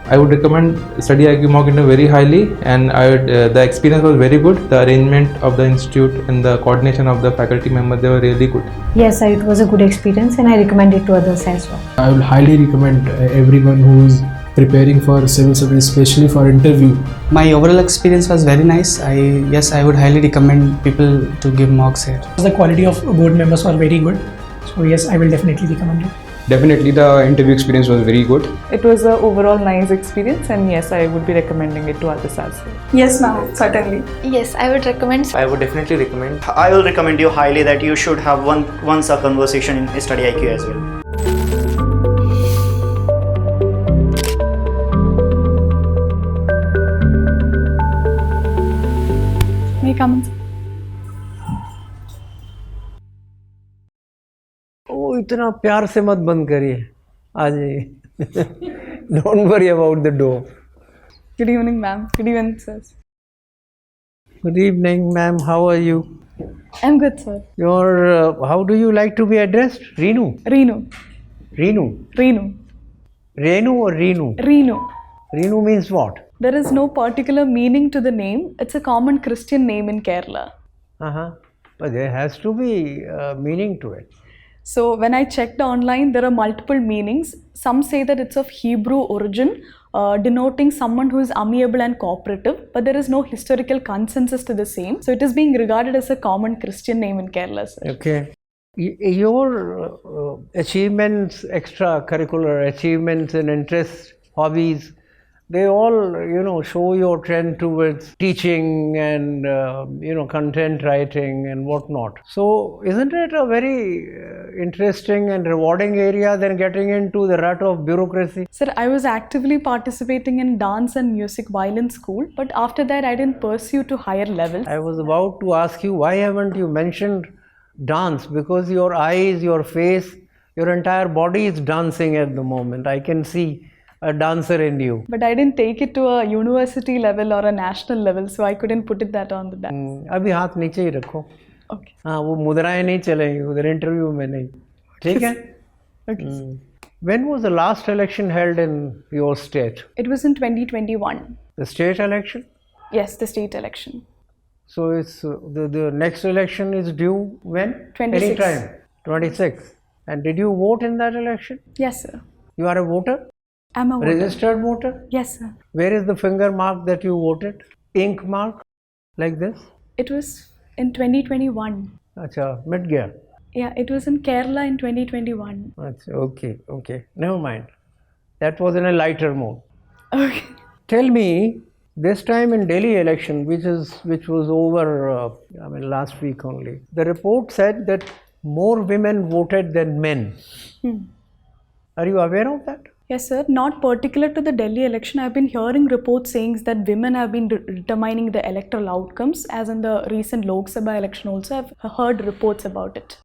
I would recommend Studyiq mock interview very highly, and the experience was very good. The arrangement of the institute and the coordination of the faculty members, they were really good. Yes, it was a good experience and I recommend it to others as well. I will highly recommend everyone who is preparing for civil service, especially for interview. My overall experience was very nice. I would highly recommend people to give mocks here. The quality of board members were very good. So yes, I will definitely recommend it. Definitely the interview experience was very good. It was an overall nice experience, and yes, I would be recommending it to others as well. Yes ma'am, certainly. Yes, I would recommend. I would definitely recommend. I will recommend you highly that you should have once a conversation in Studyiq as well. May I come in? इतना प्यार से मत बंद करिए आ जाइए don't worry about the door Good evening ma'am. Good evening sir. Good evening ma'am how are you I'm good sir. Your how do you like to be addressed Reenu Reenu. Reenu Reenu. Renu और Reenu Reenu. Reenu means what There is no particular meaning to the name. It's a common Christian name in Kerala. but there has to be meaning to it. So when I checked online, there are multiple meanings. Some say that it's of Hebrew origin, denoting someone who is amiable and cooperative, but there is no historical consensus to the same. So it is being regarded as a common Christian name in Kerala, sir. Okay. Your achievements, extracurricular achievements and interests, hobbies, they all, show your trend towards teaching and, content writing and whatnot. So, isn't it a very interesting and rewarding area than getting into the rut of bureaucracy? Sir, I was actively participating in dance and music while in school, but after that I didn't pursue to higher levels. I was about to ask you, why haven't you mentioned dance? Because your eyes, your face, your entire body is dancing at the moment. I can see a dancer in you. But I didn't take it to a university level or a national level, so I couldn't put it that on the dance. अभी हाथ नीचे ही रखो. Okay. हाँ वो मुद्राएं नहीं चलेंगी उधर इंटरव्यू में नहीं. ठीक है? Okay. When was the last election held in your state? It was in 2021. The state election? Yes, the state election. So it's the next election is due when? 26. Anytime. 26. And did you vote in that election? Yes, sir. You are a voter? I'm a voter. Registered voter? Yes, sir. Where is the finger mark that you voted? Ink mark? Like this? It was in 2021. अच्छा मिट गया. Yeah, it was in Kerala in 2021. अच्छा okay. Never mind. That was in a lighter mode. Okay. Tell me, this time in Delhi election, which was over, last week only, the report said that more women voted than men. Are you aware of that? Yes, sir. Not particular to the Delhi election. I've been hearing reports saying that women have been determining the electoral outcomes, as in the recent Lok Sabha election also. I've heard reports about it.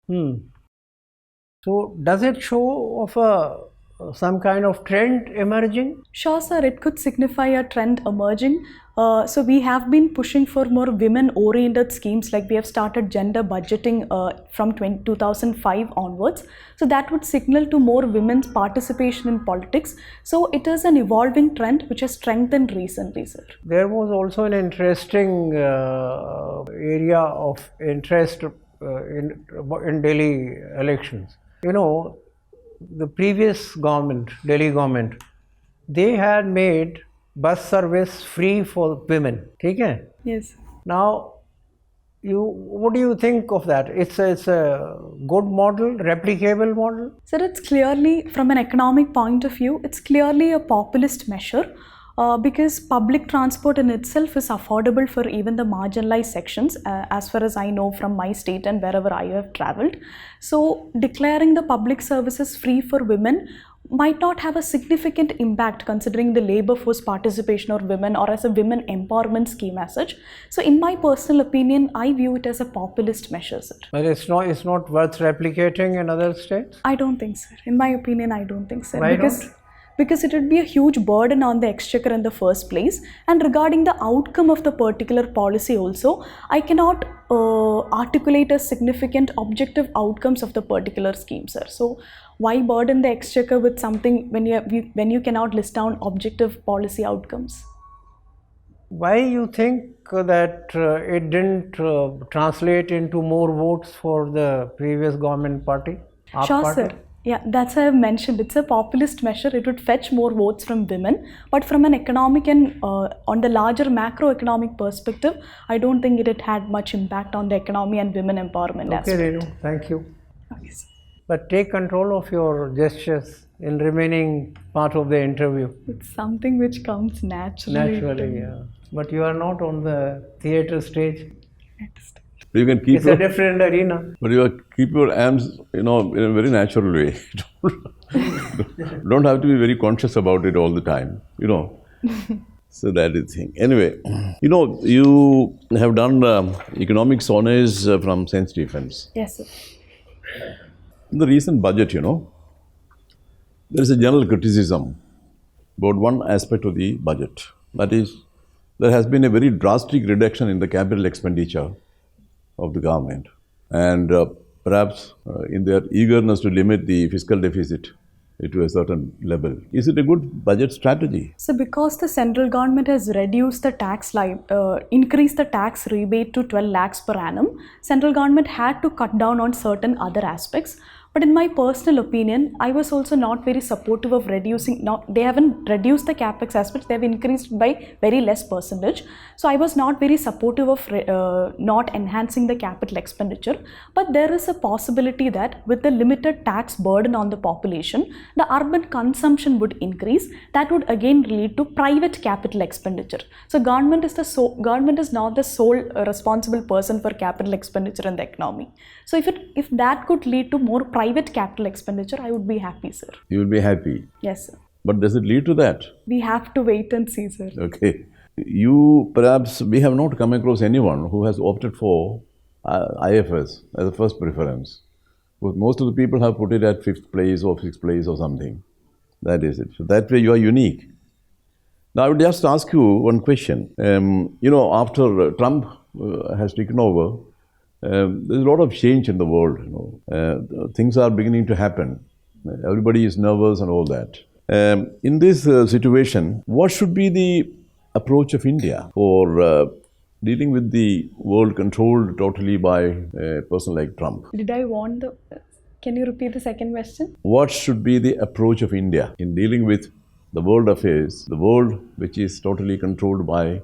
So, does it show of some kind of trend emerging? Sure, sir. It could signify a trend emerging. So we have been pushing for more women-oriented schemes, like we have started gender budgeting from 2005 onwards. So that would signal to more women's participation in politics. So it is an evolving trend which has strengthened recently, sir. There was also an interesting area of interest in Delhi elections. The previous government, Delhi government, they had made bus service free for women. ठीक है? Yes. Now, what do you think of that? It's a good model, replicable model? Sir, it's clearly, from an economic point of view, it's clearly a populist measure. Because public transport in itself is affordable for even the marginalized sections, as far as I know from my state and wherever I have travelled. So declaring the public services free for women might not have a significant impact considering the labour force participation of women or as a women empowerment scheme as such. So in my personal opinion, I view it as a populist measure, sir. But it's not worth replicating in other states? I don't think, sir. In my opinion, I don't think, sir. Why not? Because it would be a huge burden on the exchequer in the first place, and regarding the outcome of the particular policy also, I cannot articulate a significant objective outcomes of the particular scheme, sir. So Why burden the exchequer with something when you cannot list down objective policy outcomes? Why you think that it didn't translate into more votes for the previous government party? AAP Sure, party? sir. Yeah, that's why I've mentioned it's a populist measure. It would fetch more votes from women, but from an economic and on the larger macroeconomic perspective, I don't think it had much impact on the economy and women empowerment Okay, aspect. Reenu, thank you. Okay, sir. But take control of your gestures in remaining part of the interview. It's something which comes naturally. Naturally, yeah. But you are not on the theatre stage. You can keep It's a different arena. but you keep your arms, in a very natural way. Don't have to be very conscious about it all the time, So that is the thing. Anyway, you have done economics honors from St. Stephen's. Yes, sir. In the recent budget, there is a general criticism about one aspect of the budget. That is, there has been a very drastic reduction in the capital expenditure of the government. And perhaps in their eagerness to limit the fiscal deficit to a certain level. Is it a good budget strategy? So because the central government has reduced the increased the tax rebate to 12 lakhs per annum, central government had to cut down on certain other aspects. But in my personal opinion, I was also not very supportive of reducing, they haven't reduced the capex aspects, they have increased by very less percentage. So I was not very supportive of not enhancing the capital expenditure. But there is a possibility that with the limited tax burden on the population, the urban consumption would increase. That would again lead to private capital expenditure. So government is not the sole responsible person for capital expenditure in the economy. So if that could lead to more private capital expenditure, I would be happy, sir. You will be happy. Yes, sir. But does it lead to that? We have to wait and see, sir. Okay. We have not come across anyone who has opted for IFS as a first preference. But most of the people have put it at 5th place or 6th place or something. That is it. So that way you are unique. Now I would just ask you one question. After Trump has taken over, there's a lot of change in the world. Things are beginning to happen. Everybody is nervous and all that. In this situation, what should be the approach of India for dealing with the world controlled totally by a person like Trump? Can you repeat the second question? What should be the approach of India in dealing with the world affairs, the world which is totally controlled by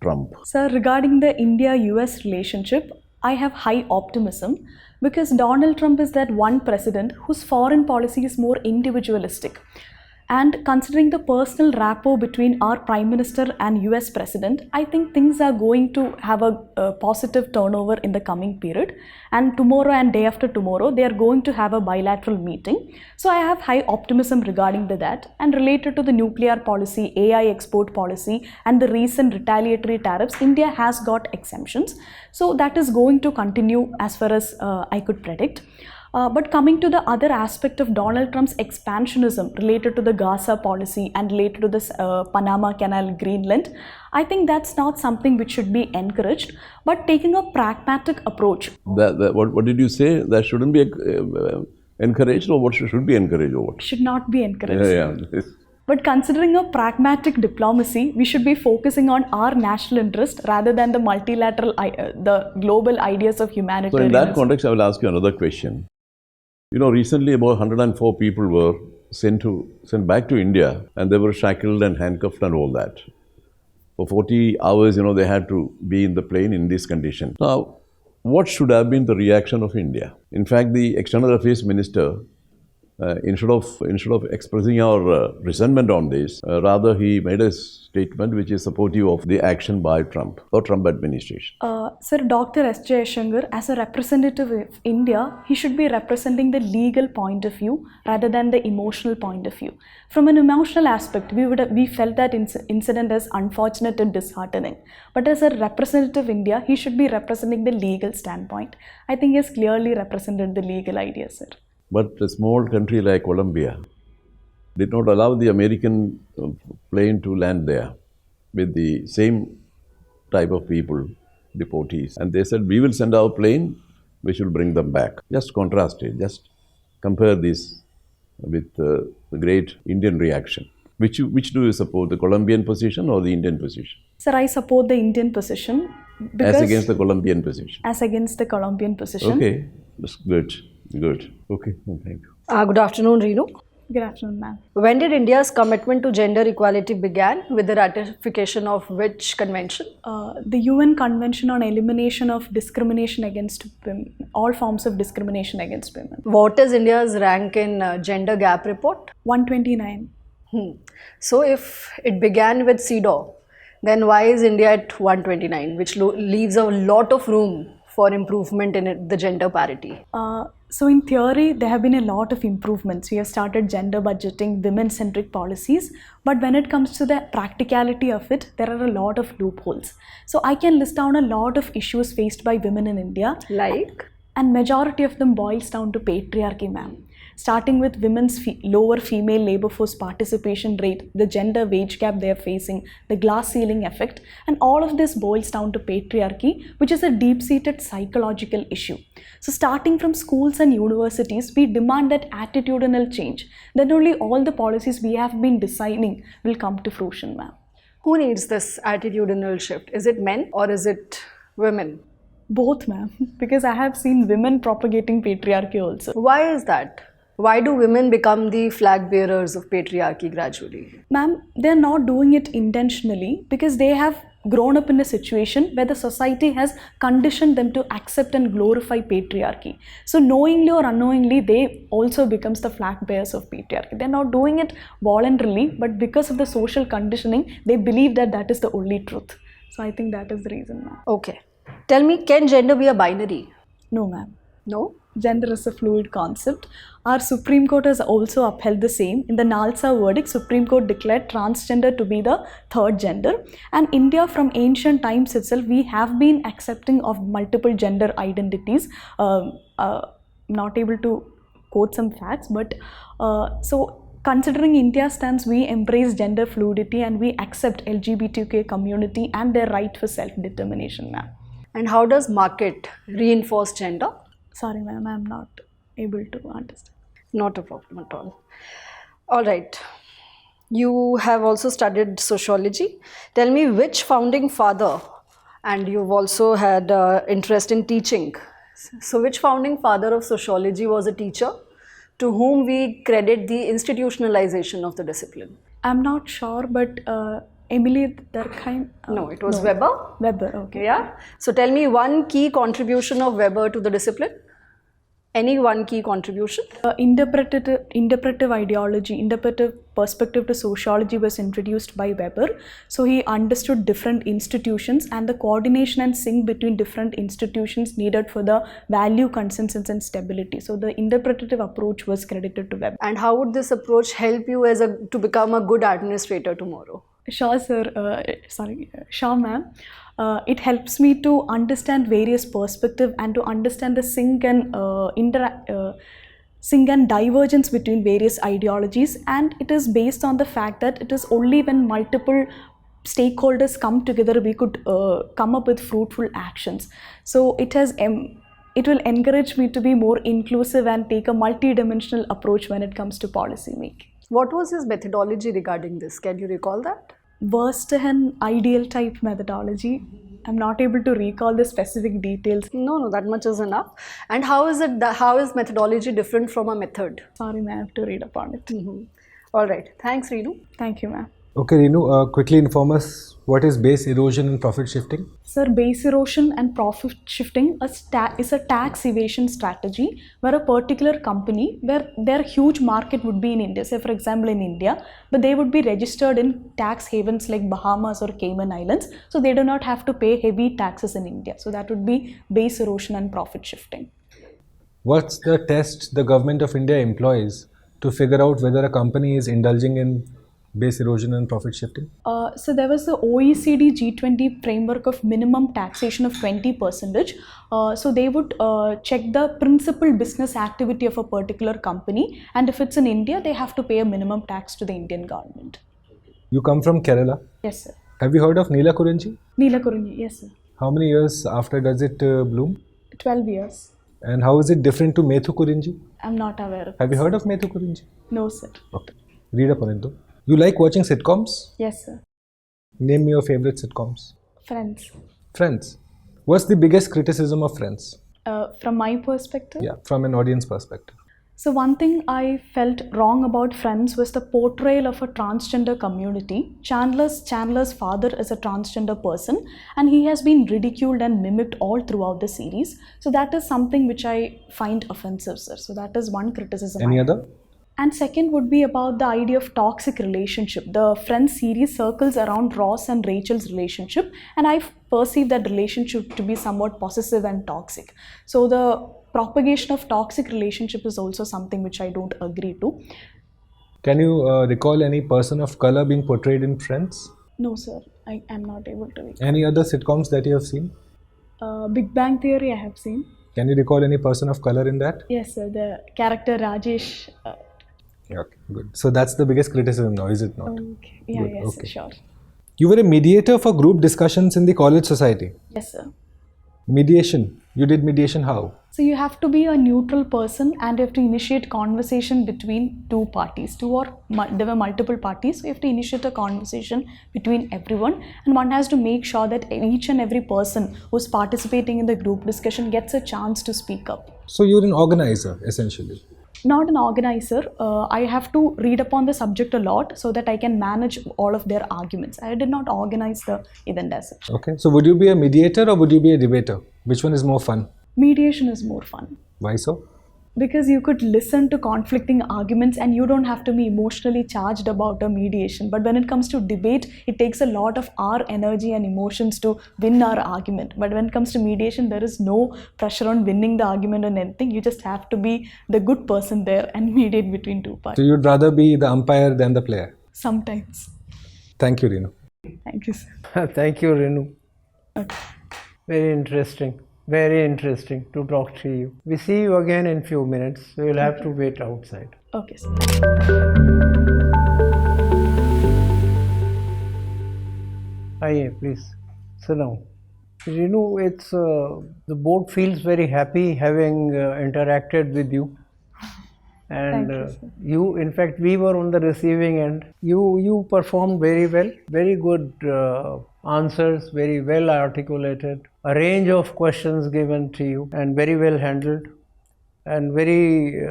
Trump? Sir, regarding the India-US relationship, I have high optimism because Donald Trump is that one president whose foreign policy is more individualistic. And considering the personal rapport between our Prime Minister and US President, I think things are going to have a positive turnover in the coming period. And tomorrow and day after tomorrow, they are going to have a bilateral meeting. So I have high optimism regarding that. And related to the nuclear policy, AI export policy, and the recent retaliatory tariffs, India has got exemptions. So that is going to continue as far as I could predict. But coming to the other aspect of Donald Trump's expansionism related to the Gaza policy and related to this Panama Canal, Greenland, I think that's not something which should be encouraged, but taking a pragmatic approach. What did you say? That shouldn't be encouraged, or what should be encouraged, or what? Should not be encouraged. Yeah. But considering a pragmatic diplomacy, we should be focusing on our national interest rather than the multilateral, the global ideas of humanitarianism. So in that context, I will ask you another question. Recently about 104 people were sent back to India, and they were shackled and handcuffed and all that. For 40 hours, they had to be in the plane in this condition. Now, what should have been the reaction of India? In fact, the External Affairs Minister, instead of expressing our resentment on this, rather he made a statement which is supportive of the action by Trump or Trump administration. Sir, Dr. S. Jaishankar, as a representative of India, he should be representing the legal point of view rather than the emotional point of view. From an emotional aspect, we felt that incident as unfortunate and disheartening. But as a representative of India, he should be representing the legal standpoint. I think he has clearly represented the legal idea, sir. But a small country like Colombia did not allow the American plane to land there with the same type of people, deportees. And they said, we will send our plane, we should bring them back. Just contrast it, just compare these with the great Indian reaction. Which do you support, the Colombian position or the Indian position? Sir, I support the Indian position. As against the Colombian position? As against the Colombian position. Okay, that's good. Good. Okay, thank you. Good afternoon, Reenu. Good afternoon, ma'am. When did India's commitment to gender equality began, with the ratification of which convention? The UN Convention on Elimination of Discrimination Against Women, all forms of discrimination against women. What is India's rank in gender gap report? 129. So if it began with CEDAW, then why is India at 129, which leaves a lot of room for improvement in the gender parity? So in theory, there have been a lot of improvements. We have started gender budgeting, women-centric policies, but when it comes to the practicality of it, there are a lot of loopholes. So I can list down a lot of issues faced by women in India. Like? And majority of them boils down to patriarchy, ma'am. Starting with women's lower female labor force participation rate, the gender wage gap they are facing, the glass ceiling effect, and all of this boils down to patriarchy, which is a deep-seated psychological issue. So starting from schools and universities, we demand that attitudinal change. Then only all the policies we have been designing will come to fruition, ma'am. Who needs this attitudinal shift? Is it men or is it women? Both, ma'am, because I have seen women propagating patriarchy also. Why is that? Why do women become the flag bearers of patriarchy gradually? Ma'am, they're not doing it intentionally because they have grown up in a situation where the society has conditioned them to accept and glorify patriarchy. So knowingly or unknowingly, they also becomes the flag bearers of patriarchy. They're not doing it voluntarily, but because of the social conditioning, they believe that that is the only truth. So I think that is the reason, ma'am. Okay. Tell me, can gender be a binary? No, ma'am. No? Gender is a fluid concept. Our Supreme Court has also upheld the same. In the Nalsa verdict, Supreme Court declared transgender to be the third gender. And India, from ancient times itself, we have been accepting of multiple gender identities. Not able to quote some facts, but so considering India's stance, we embrace gender fluidity and we accept LGBTQ community and their right for self-determination, ma'am. And how does market reinforce gender? Sorry, ma'am, I'm not able to understand. Not a problem at all. All right. You have also studied sociology. Tell me which founding father, and you've also had interest in teaching. So which founding father of sociology was a teacher to whom we credit the institutionalization of the discipline? I'm not sure, but Emily Durkheim? No, it was Weber. Weber, okay. Yeah. So tell me one key contribution of Weber to the discipline. Any one key contribution? Interpretive ideology, interpretive perspective to sociology was introduced by Weber. So he understood different institutions and the coordination and sync between different institutions needed for the value consensus and stability. So the interpretative approach was credited to Weber. And how would this approach help you to become a good administrator tomorrow? Sure, sir. Sure, ma'am. It helps me to understand various perspectives and to understand the sync and divergence between various ideologies, and it is based on the fact that it is only when multiple stakeholders come together we could come up with fruitful actions. So it will encourage me to be more inclusive and take a multi-dimensional approach when it comes to policy making. What was his methodology regarding this? Can you recall that? Verstehen ideal type methodology. I'm not able to recall the specific details. No, that much is enough. And how is methodology different from a method? Sorry, ma'am, I have to read upon it. All right. Thanks, Reenu. Thank you, ma'am. Okay, Reenu, quickly inform us what is base erosion and profit shifting? Sir, base erosion and profit shifting is a tax evasion strategy where a particular company, where their huge market would be in India, say for example in India, but they would be registered in tax havens like Bahamas or Cayman Islands, so they do not have to pay heavy taxes in India. So that would be base erosion and profit shifting. What's the test the government of India employs to figure out whether a company is indulging in base erosion and profit shifting? So there was the OECD G20 framework of minimum taxation of 20%. So they would check the principal business activity of a particular company, and if it's in India, they have to pay a minimum tax to the Indian government. You come from Kerala? Yes, sir. Have you heard of Neelakurinchi? Neelakurinchi, yes, sir. How many years after does it bloom? 12 years. And how is it different to Methu Kurinji? I'm not aware of Have you this. heard of Methu Kurinji? No, sir. Okay. Read up on it though. You like watching sitcoms? Yes, sir. Name me your favorite sitcoms. Friends. Friends. What's the biggest criticism of Friends? From my perspective? Yeah, from an audience perspective. So one thing I felt wrong about Friends was the portrayal of a transgender community. Chandler's father is a transgender person and he has been ridiculed and mimicked all throughout the series. So that is something which I find offensive, sir. So that is one criticism. Any other? And second would be about the idea of toxic relationship. The Friends series circles around Ross and Rachel's relationship, and I perceive that relationship to be somewhat possessive and toxic. So the propagation of toxic relationship is also something which I don't agree to. Can you recall any person of color being portrayed in Friends? No, sir. I am not able to recall. Any other sitcoms that you have seen? Big Bang Theory I have seen. Can you recall any person of color in that? Yes, sir. The character Rajesh. Okay, good. So that's the biggest criticism now, is it not? Okay. Yeah, Good, yes, okay. sure. You were a mediator for group discussions in the college society. Yes, sir. Mediation. You did mediation how? So you have to be a neutral person and you have to initiate conversation between two parties. There were multiple parties, so you have to initiate a conversation between everyone, and one has to make sure that each and every person who's participating in the group discussion gets a chance to speak up. So you're an organizer, essentially. Not an organizer. I have to read upon the subject a lot so that I can manage all of their arguments. I did not organize the event as such. Okay. So would you be a mediator or would you be a debater? Which one is more fun? Mediation is more fun. Why so? Because you could listen to conflicting arguments and you don't have to be emotionally charged about a mediation. But when it comes to debate, it takes a lot of our energy and emotions to win our argument. But when it comes to mediation, there is no pressure on winning the argument or anything. You just have to be the good person there and mediate between two parties. So you'd rather be the umpire than the player? Sometimes. Thank you, Reenu. Thank you, sir. Thank you, Reenu. Okay. Very interesting. Very interesting to talk to you. We see you again in few minutes. We will have to wait outside. Okay, sir. Aye, please. Sit down. Reenu, it's the board feels very happy having interacted with you. And Thank you, sir. you, in fact, we were on the receiving end. You performed very well. Very good answers, very well articulated. A range of questions given to you and very well handled. And very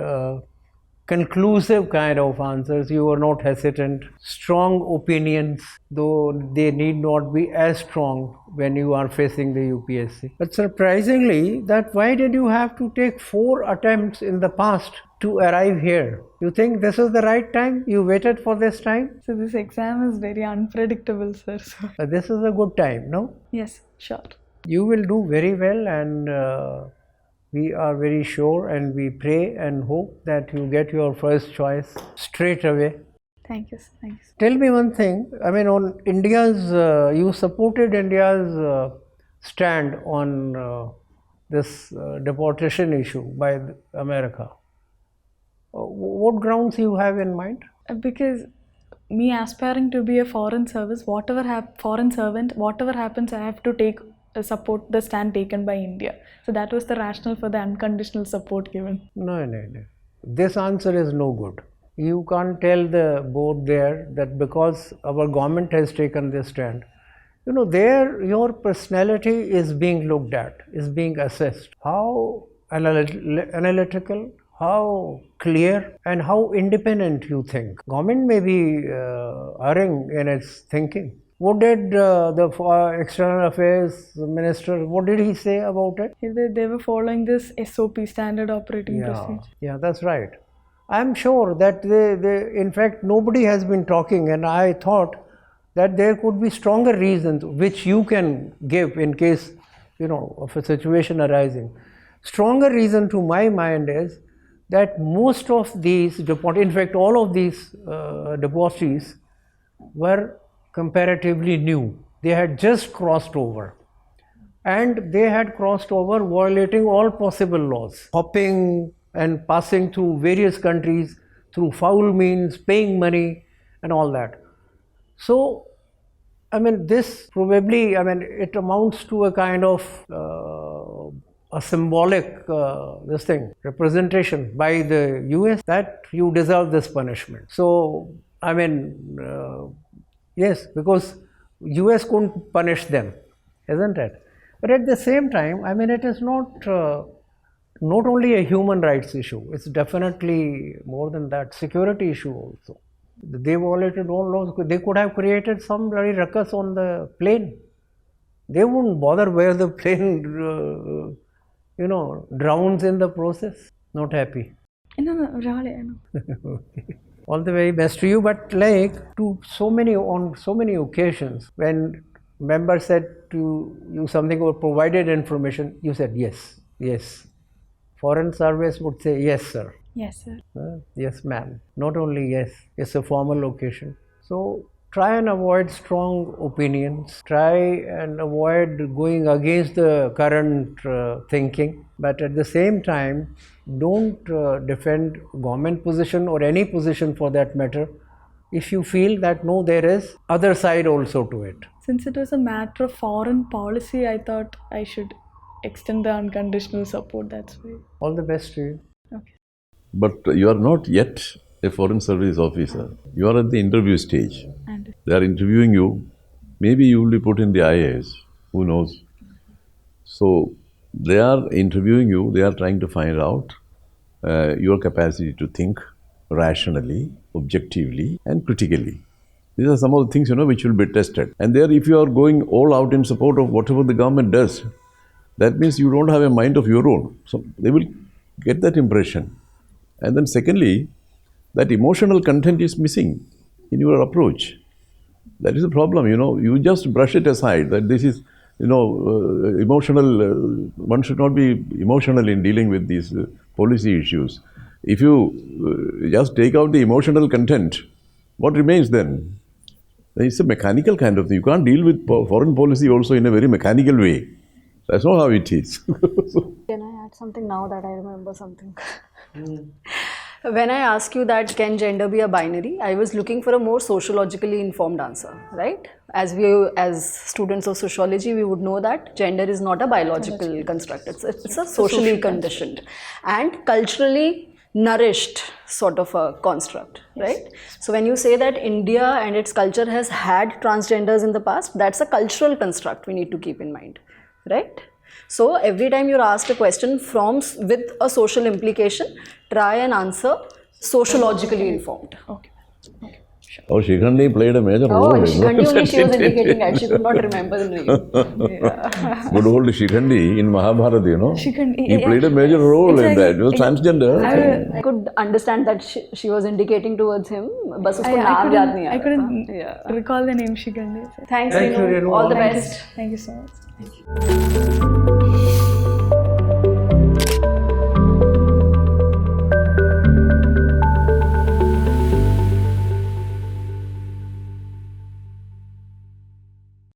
conclusive kind of answers. You were not hesitant. Strong opinions, though they need not be as strong when you are facing the UPSC. But surprisingly, that why did you have to take 4 attempts in the past to arrive here? You think this is the right time? You waited for this time? So this exam is very unpredictable, sir. So. This is a good time, no? Yes, sure. You will do very well, and we are very sure, and we pray and hope that you get your first choice straight away. Thank you, sir. Thank you, sir. Tell me one thing, I mean, on India's, you supported India's stand on this deportation issue by America. What grounds you have in mind? Because me aspiring to be a foreign service, whatever happens, I have to support the stand taken by India. So that was the rationale for the unconditional support given. No. This answer is no good. You can't tell the board there that because our government has taken this stand, you know, there your personality is being looked at, is being assessed. How analytical, how clear, and how independent you think. Government may be erring in its thinking. What did the External Affairs Minister, what did he say about it? They were following this SOP, Standard Operating Procedure. Yeah, that's right. I'm sure that in fact, nobody has been talking, and I thought that there could be stronger reasons which you can give in case, you know, of a situation arising. Stronger reason to my mind is that most of these in fact, all of these deportees were comparatively new. They had just crossed over, and they had crossed over violating all possible laws, hopping and passing through various countries through foul means, paying money and all that. So, I mean, this probably, I mean, it amounts to a kind of a symbolic this thing representation by the US that you deserve this punishment. So I mean, yes, because US couldn't punish them, isn't it? But at the same time, I mean, it is not only a human rights issue. It's definitely more than that, security issue also. They violated all laws. They could have created some bloody ruckus on the plane. They wouldn't bother where the plane, drowns in the process. Not happy. Okay. All the very best to you. But like on so many occasions, when members said to you something or provided information, you said yes, yes. Foreign service would say yes, sir. Yes, sir. Yes, ma'am. Not only yes, it's a formal occasion. So try and avoid strong opinions. Try and avoid going against the current thinking. But at the same time, don't defend government position or any position for that matter if you feel that no, there is other side also to it. Since it was a matter of foreign policy, I thought I should extend the unconditional support. That's why. All the best to you. Okay. But you are not yet a foreign service officer. You are at the interview stage. And they are interviewing you. Maybe you will be put in the IAS. Who knows? So they are interviewing you. They are trying to find out your capacity to think rationally, objectively, and critically. These are some of the things, which will be tested. And there, if you are going all out in support of whatever the government does, that means you don't have a mind of your own. So they will get that impression. And then secondly, that emotional content is missing in your approach. That is the problem, you just brush it aside, that this is, emotional, one should not be emotional in dealing with these policy issues. If you just take out the emotional content, what remains then? It's a mechanical kind of thing. You can't deal with foreign policy also in a very mechanical way. That's not how it is. Can I add something now that I remember something? When I ask you that can gender be a binary, I was looking for a more sociologically informed answer, right? As students of sociology, we would know that gender is not a biological construct. It's a socially conditioned and culturally nourished sort of a construct, right? So when you say that India and its culture has had transgenders in the past, that's a cultural construct we need to keep in mind, right? So every time you're asked a question with a social implication, try and answer sociologically informed. Okay. Okay. Sure. Oh, Shikhandi played a major role. Oh, Shikhandi only she was indicating that. She could not remember the name. Yeah. Good old Shikhandi in Mahabharata, Shikhandi, he played a major role in that. He was transgender. I could understand that she was indicating towards him, but I couldn't recall the name Shikhandi. Thanks, Reenu. All the best. Thank you so much. Thank you.